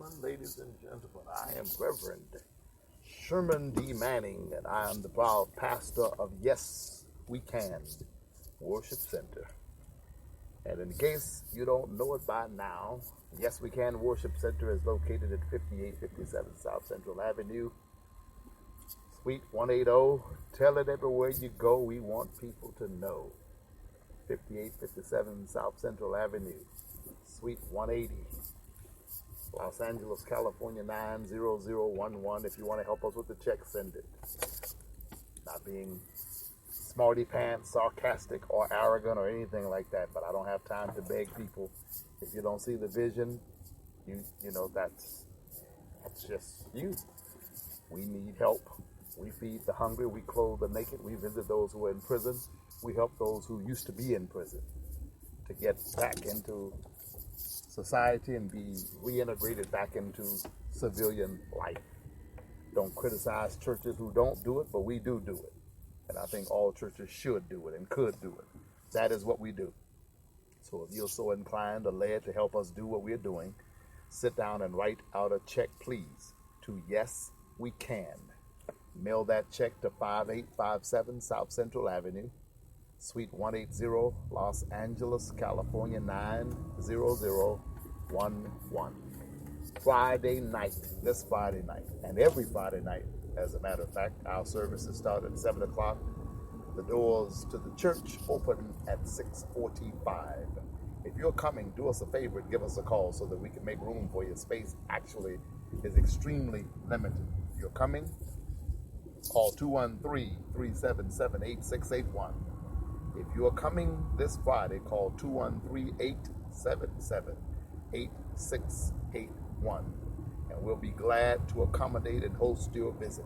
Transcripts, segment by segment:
gentlemen, ladies and gentlemen, I am Reverend Sherman D. Manning, and I am the proud pastor of Yes We Can Worship Center. And in case you don't know it by now, Yes We Can Worship Center is located at 5857 South Central Avenue, Suite 180. Tell it everywhere you go. We want people to know. 5857 South Central Avenue, Suite 180. Los Angeles, California 90011. If you want to help us with the check, send it. Not being smarty pants, sarcastic, or arrogant, or anything like that, but I don't have time to beg people. If you don't see the vision, you know that's just you. We need help. We feed the hungry. We clothe the naked. We visit those who are in prison. We help those who used to be in prison to get back into society and be reintegrated back into civilian life. Don't criticize churches who don't do it, but we do it. And I think all churches should do it and could do it. That is what we do. So if you're so inclined or led to help us do what we're doing, sit down and write out a check, please, to Yes We Can. Mail that check to 5857 South Central Avenue, Suite 180, Los Angeles, California 90011. Friday night, this Friday night, and every Friday night, as a matter of fact, our services start at 7 o'clock. The doors to the church open at 6:45. If you're coming, do us a favor and give us a call so that we can make room for you. Space actually is extremely limited. If you're coming, call 213-377-8681. If you are coming this Friday, call 213-877-8681. And we'll be glad to accommodate and host your visit.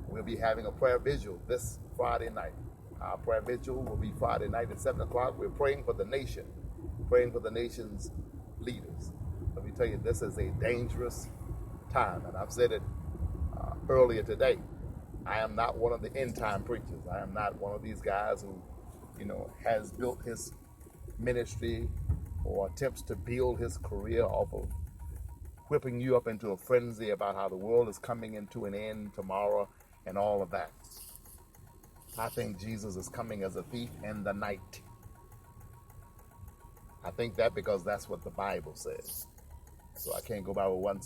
We'll be having a prayer vigil this Friday night. Our prayer vigil will be Friday night at 7 o'clock. We're praying for the nation, praying for the nation's leaders. Let me tell you, this is a dangerous time. And I've said it earlier today. I am not one of the end-time preachers. I am not one of these guys who has built his ministry or attempts to build his career off of whipping you up into a frenzy about how the world is coming into an end tomorrow and all of that. I think Jesus is coming as a thief in the night. I think that because that's what the Bible says. So I can't go by what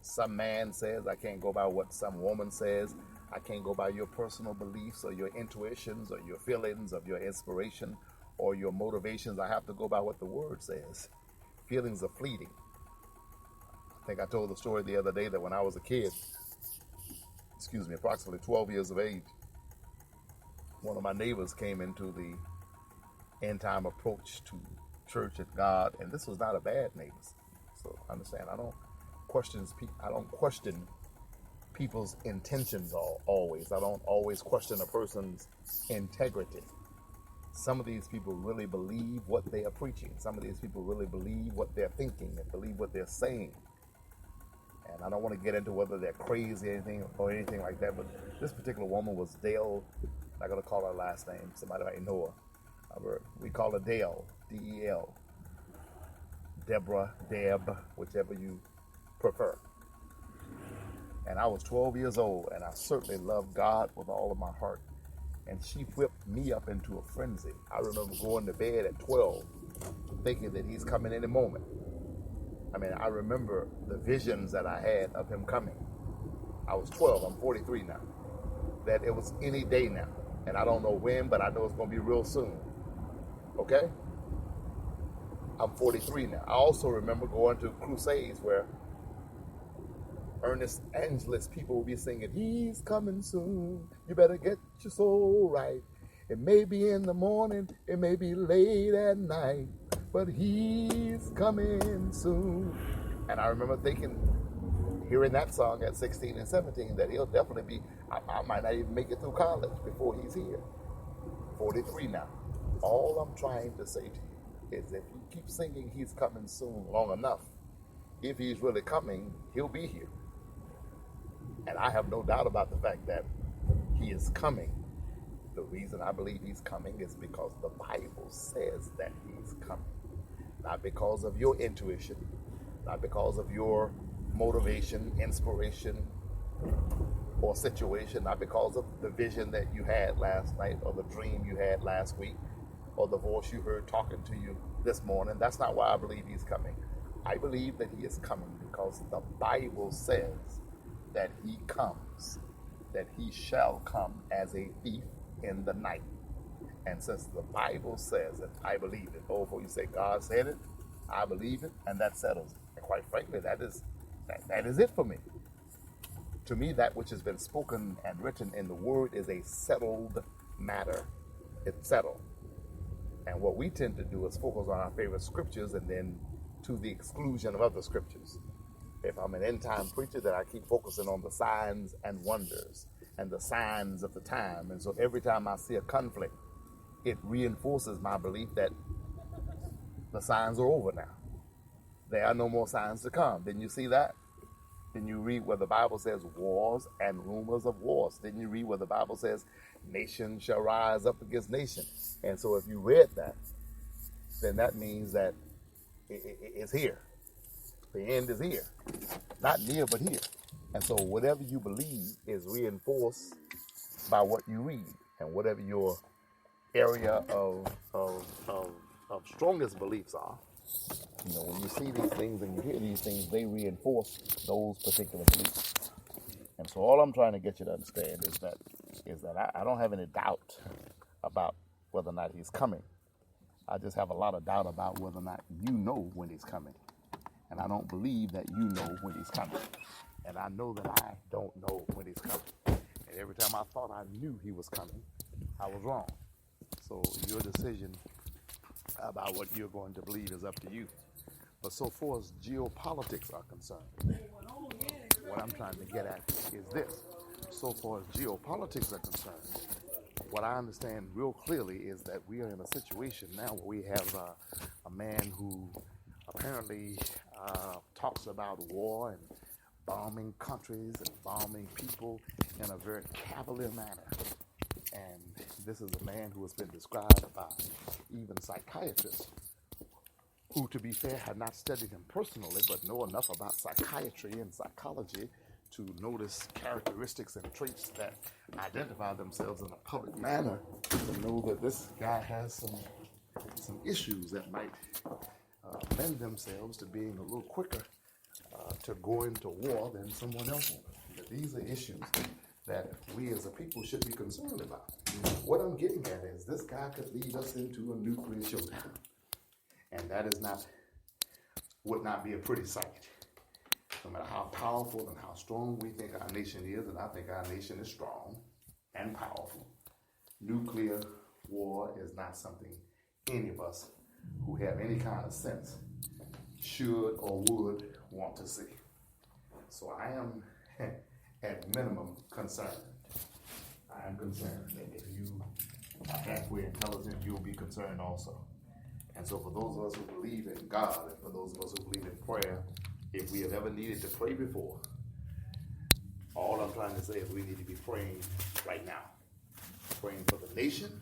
some man says. I can't go by what some woman says. I can't go by your personal beliefs or your intuitions or your feelings of your inspiration or your motivations. I have to go by what the word says. Feelings are fleeting. I think I told the story the other day that when I was a kid, approximately 12 years of age, one of my neighbors came into the end time approach to church and God, and this was not a bad neighbor. So understand, I don't question people's intentions always. I don't always question a person's integrity. Some of these people really believe what they are preaching. Some of these people really believe what they're thinking and believe what they're saying. And I don't want to get into whether they're crazy or anything like that, but this particular woman was Dale. I'm not going to call her last name. Somebody might know her. We call her Dale, D-E-L. Deborah, Deb, whichever you prefer. And I was 12 years old, and I certainly loved God with all of my heart. And she whipped me up into a frenzy. I remember going to bed at 12, thinking that he's coming any moment. I mean, I remember the visions that I had of him coming. I was 12, I'm 43 now. That it was any day now. And I don't know when, but I know it's going to be real soon. Okay? I'm 43 now. I also remember going to crusades where Ernest Angeles people will be singing, "He's coming soon. You better get your soul right. It may be in the morning, it may be late at night, but he's coming soon." And I remember thinking, hearing that song at 16 and 17, that he'll definitely be, I might not even make it through college before he's here. 43 now. All I'm trying to say to you is if you keep singing "He's coming soon" long enough, if he's really coming, he'll be here. And I have no doubt about the fact that he is coming. The reason I believe he's coming is because the Bible says that he's coming. Not because of your intuition, not because of your motivation, inspiration, or situation, not because of the vision that you had last night or the dream you had last week or the voice you heard talking to you this morning. That's not why I believe he's coming. I believe that he is coming because the Bible says that he comes, that he shall come as a thief in the night. And since the Bible says it, I believe it. Oh, before you say God said it, I believe it, and that settles it. And quite frankly, that is it for me. To me, that which has been spoken and written in the Word is a settled matter. It's settled. And what we tend to do is focus on our favorite scriptures and then to the exclusion of other scriptures. If I'm an end-time preacher, then I keep focusing on the signs and wonders and the signs of the time. And so every time I see a conflict, it reinforces my belief that the signs are over now. There are no more signs to come. Didn't you see that? Then you read where the Bible says wars and rumors of wars. Then you read where the Bible says nation shall rise up against nation. And so if you read that, then that means that it's here. The end is here. Not near, but here. And so whatever you believe is reinforced by what you read. And whatever your area of strongest beliefs are, when you see these things and you hear these things, they reinforce those particular beliefs. And so all I'm trying to get you to understand is that I don't have any doubt about whether or not he's coming. I just have a lot of doubt about whether or not you know when he's coming. And I don't believe that you know when he's coming. And I know that I don't know when he's coming. And every time I thought I knew he was coming, I was wrong. So your decision about what you're going to believe is up to you. But so far as geopolitics are concerned, what I'm trying to get at is this. So far as geopolitics are concerned, what I understand real clearly is that we are in a situation now where we have a man who apparently talks about war and bombing countries and bombing people in a very cavalier manner. And this is a man who has been described by even psychiatrists who, to be fair, have not studied him personally, but know enough about psychiatry and psychology to notice characteristics and traits that identify themselves in a public manner, to know that this guy has some issues that might lend themselves to being a little quicker to go into war than someone else would. But these are issues that we as a people should be concerned about. What I'm getting at is this guy could lead us into a nuclear showdown. And that would not be a pretty sight. No matter how powerful and how strong we think our nation is, and I think our nation is strong and powerful, nuclear war is not something any of us who have any kind of sense should or would want to see. So I am, at minimum, concerned. I am concerned. And if you are halfway intelligent, you'll be concerned also. And so for those of us who believe in God, and for those of us who believe in prayer, if we have ever needed to pray before, all I'm trying to say is we need to be praying right now. Praying for the nation,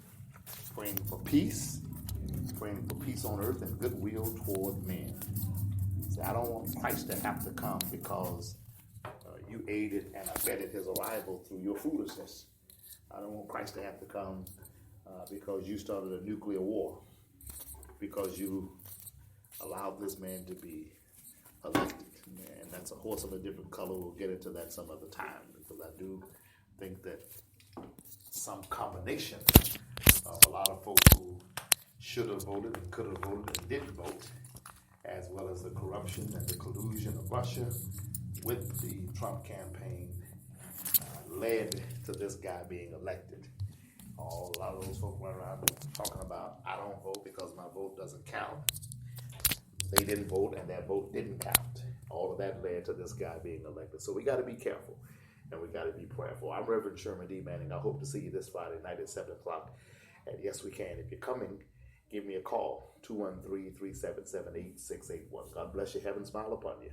praying for peace on earth and goodwill toward men. See, I don't want Christ to have to come because you aided and abetted his arrival through your foolishness. I don't want Christ to have to come because you started a nuclear war, because you allowed this man to be elected. And that's a horse of a different color. We'll get into that some other time, because I do think that some combination of a lot of folks who should have voted and could have voted and didn't vote, as well as the corruption and the collusion of Russia with the Trump campaign, led to this guy being elected. A lot of those folks went around talking about, I don't vote because my vote doesn't count. They didn't vote and their vote didn't count. All of that led to this guy being elected. So we got to be careful and we got to be prayerful. I'm Reverend Sherman D. Manning. I hope to see you this Friday night at 7 o'clock. And yes, we can. If you're coming, give me a call, 213-377-8681. God bless you. Heaven smile upon you.